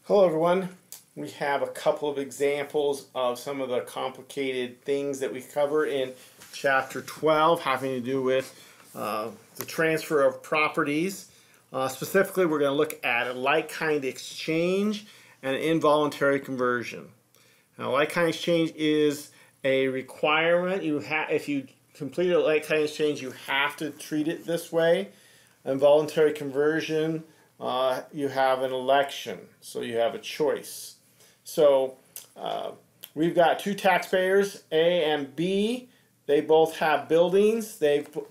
Hello everyone. We have a couple of examples of some of the complicated things that we cover in chapter 12 having to do with the transfer of properties. Specifically, we're going to look at a like-kind exchange and an involuntary conversion. Now, like-kind exchange is a requirement. If you complete a like-kind exchange, you have to treat it this way. Involuntary conversion, you have an election, so you have a choice. So we've got two taxpayers, A and B. They both have buildings.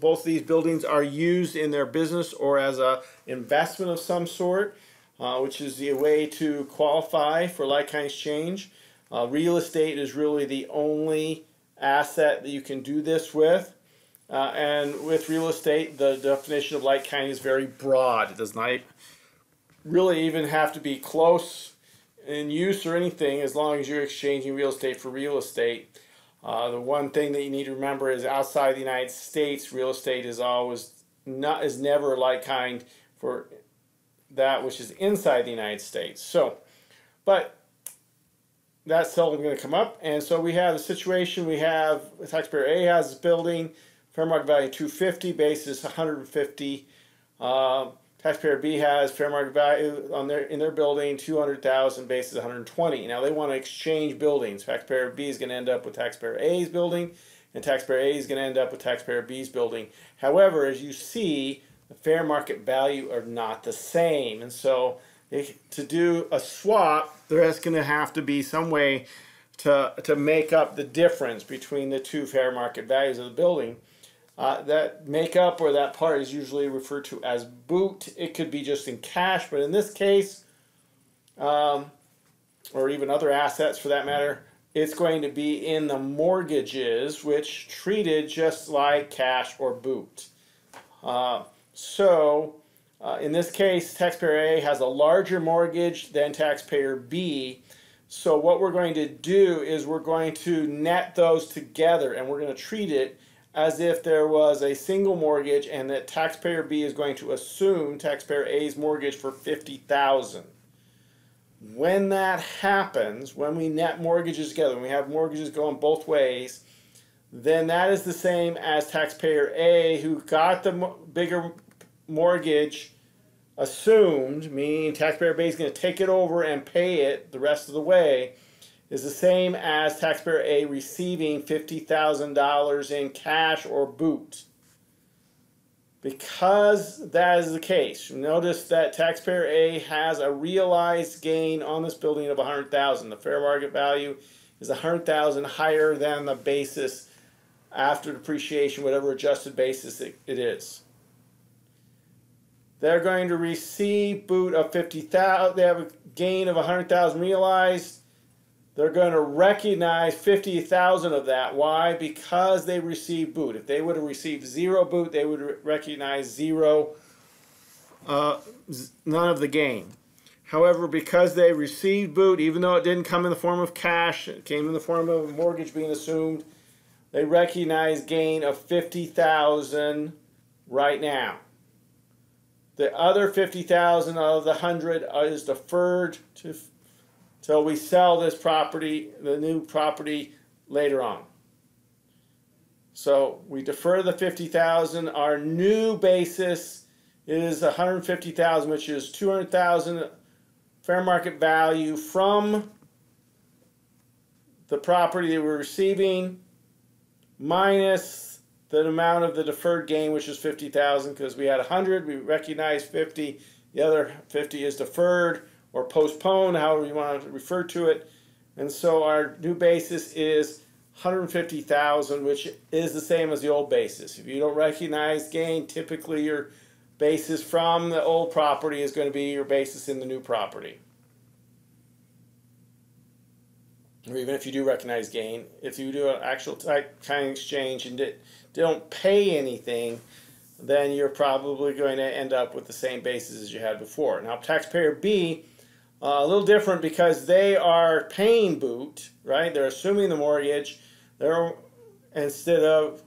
Both of these buildings are used in their business or as an investment of some sort, which is the way to qualify for like-kind exchange. Real estate is really the only asset that you can do this with. And with real estate, the definition of like-kind is very broad. It does not really even have to be close in use or anything, as long as you're exchanging real estate for real estate. The one thing that you need to remember is outside the United States, real estate is never like-kind for that which is inside the United States. So, but that's seldom going to come up. And so we have a situation. We have taxpayer A has this building, fair market value $250, basis $150. Taxpayer B has fair market value in their building $200,000, basis $120. Now they want to exchange buildings. Taxpayer B is going to end up with taxpayer A's building, and taxpayer A is going to end up with taxpayer B's building. However, as you see, the fair market value are not the same, and so to do a swap, there's going to have to be some way to make up the difference between the two fair market values of the building. That makeup or that part is usually referred to as boot. It could be just in cash, but in this case, or even other assets for that matter, it's going to be in the mortgages, which treated just like cash or boot. In this case, taxpayer A has a larger mortgage than taxpayer B. So what we're going to do is we're going to net those together, and we're going to treat it as if there was a single mortgage and that taxpayer B is going to assume taxpayer A's mortgage for $50,000. When that happens, when we net mortgages together, when we have mortgages going both ways, then that is the same as taxpayer A, who got the bigger mortgage assumed, meaning taxpayer B is going to take it over and pay it the rest of the way, is the same as taxpayer A receiving $50,000 in cash or boot. Because that is the case, notice that taxpayer A has a realized gain on this building of $100,000. The fair market value is $100,000 higher than the basis after depreciation, whatever adjusted basis it is. They're going to receive boot of $50,000. They have a gain of $100,000 realized. They're going to recognize $50,000 of that. Why? Because they received boot. If they would have received zero boot, they would recognize none of the gain. However, because they received boot, even though it didn't come in the form of cash, it came in the form of a mortgage being assumed, they recognize gain of $50,000 right now. The other $50,000 of the 100 is deferred till we sell this property, the new property, later on. So we defer the $50,000. Our new basis is $150,000, which is $200,000 fair market value from the property that we're receiving, minus the amount of the deferred gain, which is $50,000, because we had 100, we recognize 50, the other 50 is deferred or postponed, however you want to refer to it. And so our new basis is $150,000, which is the same as the old basis. If you don't recognize gain, typically your basis from the old property is going to be your basis in the new property. Or even if you do recognize gain, if you do an actual kind of exchange and don't pay anything, then you're probably going to end up with the same basis as you had before. Now, taxpayer B, a little different because they are paying boot, right? They're assuming the mortgage instead of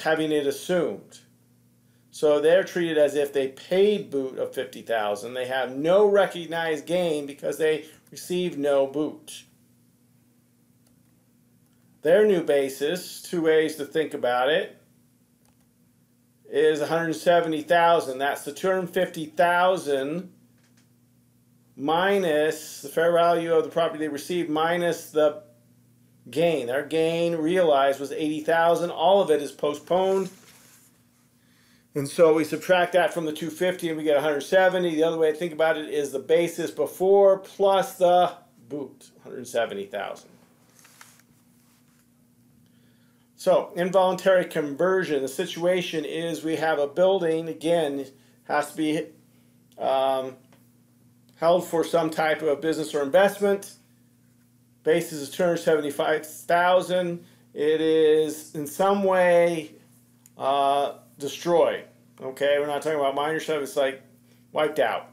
having it assumed. So they're treated as if they paid boot of $50,000. They have no recognized gain because they received no boot. Their new basis, two ways to think about it, is $170,000. That's the $250,000 minus the fair value of the property they received minus the gain. Their gain realized was $80,000. All of it is postponed. And so we subtract that from the 250 and we get 170. The other way to think about it is the basis before plus the boot, 170,000. So involuntary conversion, the situation is we have a building, again, has to be held for some type of business or investment. Basis is 275,000. It is in some way destroyed. Okay, we're not talking about minor stuff. It's like wiped out.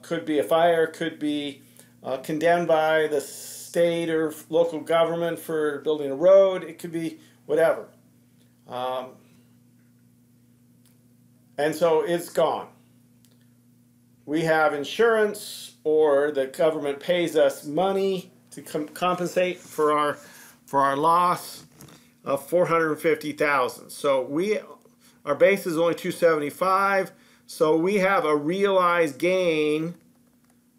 Could be a fire. Could be condemned by the state or local government for building a road. It could be whatever. And so it's gone. We have insurance, or the government pays us money to compensate for our loss of $450,000. So our base is only $275,000. So we have a realized gain,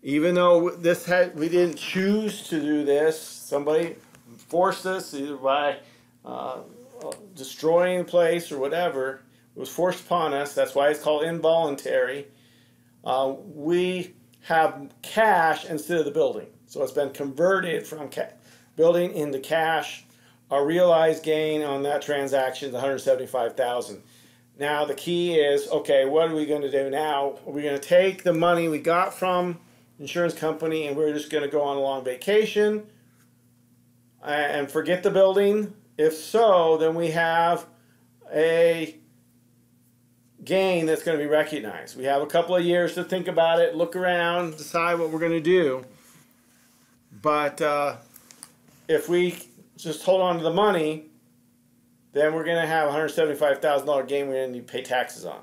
even though we didn't choose to do this. Somebody forced us either by destroying the place or whatever. It was forced upon us. That's why it's called involuntary. We have cash instead of the building. So it's been converted from building into cash. Our realized gain on that transaction is $175,000. Now the key is, okay, what are we going to do now? Are we going to take the money we got from the insurance company and we're just going to go on a long vacation and forget the building? If so, then we have a gain that's going to be recognized. We have a couple of years to think about it, look around, decide what we're going to do. But if we just hold on to the money, then we're going to have a $175,000 gain we're going to need to pay taxes on.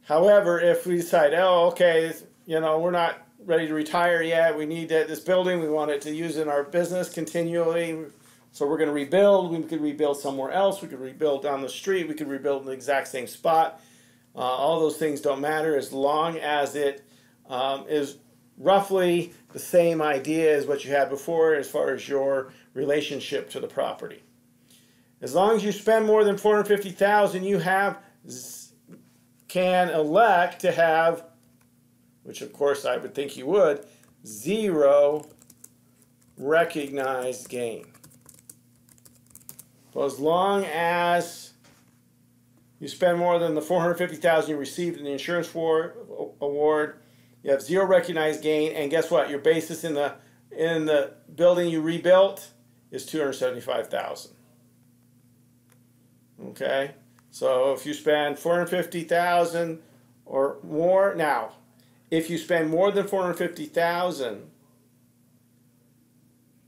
However, if we decide, oh, okay, we're not ready to retire yet, we need this building, we want it to use in our business continually, so we're going to rebuild. We could rebuild somewhere else. We could rebuild down the street. We could rebuild in the exact same spot. All those things don't matter as long as it is roughly the same idea as what you had before as far as your relationship to the property. As long as you spend more than $450,000, you can elect to have, which of course I would think you would, zero recognized gain. So as long as you spend more than the $450,000 you received in the insurance award, you have zero recognized gain, and guess what? Your basis in the building you rebuilt is $275,000. Okay, so if you spend $450,000 or more, now, if you spend more than $450,000,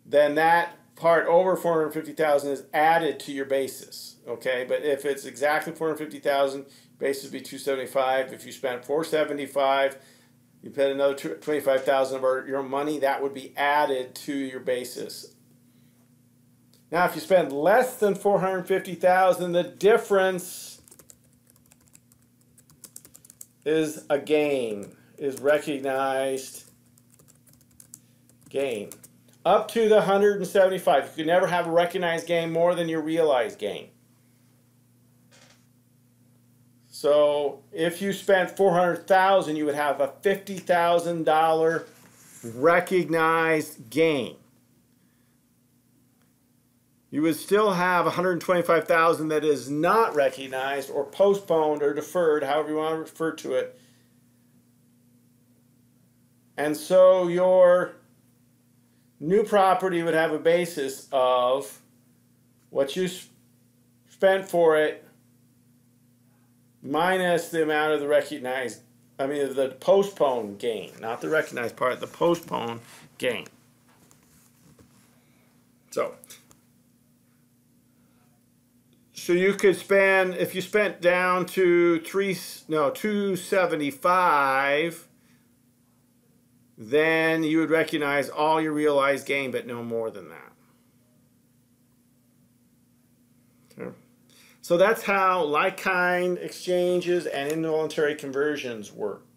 then that part over $450,000 is added to your basis. Okay, but if it's exactly $450,000, basis would be $275,000. If you spent $475,000, you paid another $25,000 of your money, that would be added to your basis. Now, if you spend less than $450,000, the difference is a gain, is recognized gain. Up to the $175,000. You can never have a recognized gain more than your realized gain. So if you spent $400,000, you would have a $50,000 recognized gain. You would still have $125,000 that is not recognized or postponed or deferred, however you want to refer to it. And so your new property would have a basis of what you spent for it minus the amount of the recognized, the postponed gain, not the recognized part, the postponed gain. So So you could spend, if you spent down to 275, then you would recognize all your realized gain, but no more than that. Okay. So that's how like-kind exchanges and involuntary conversions work.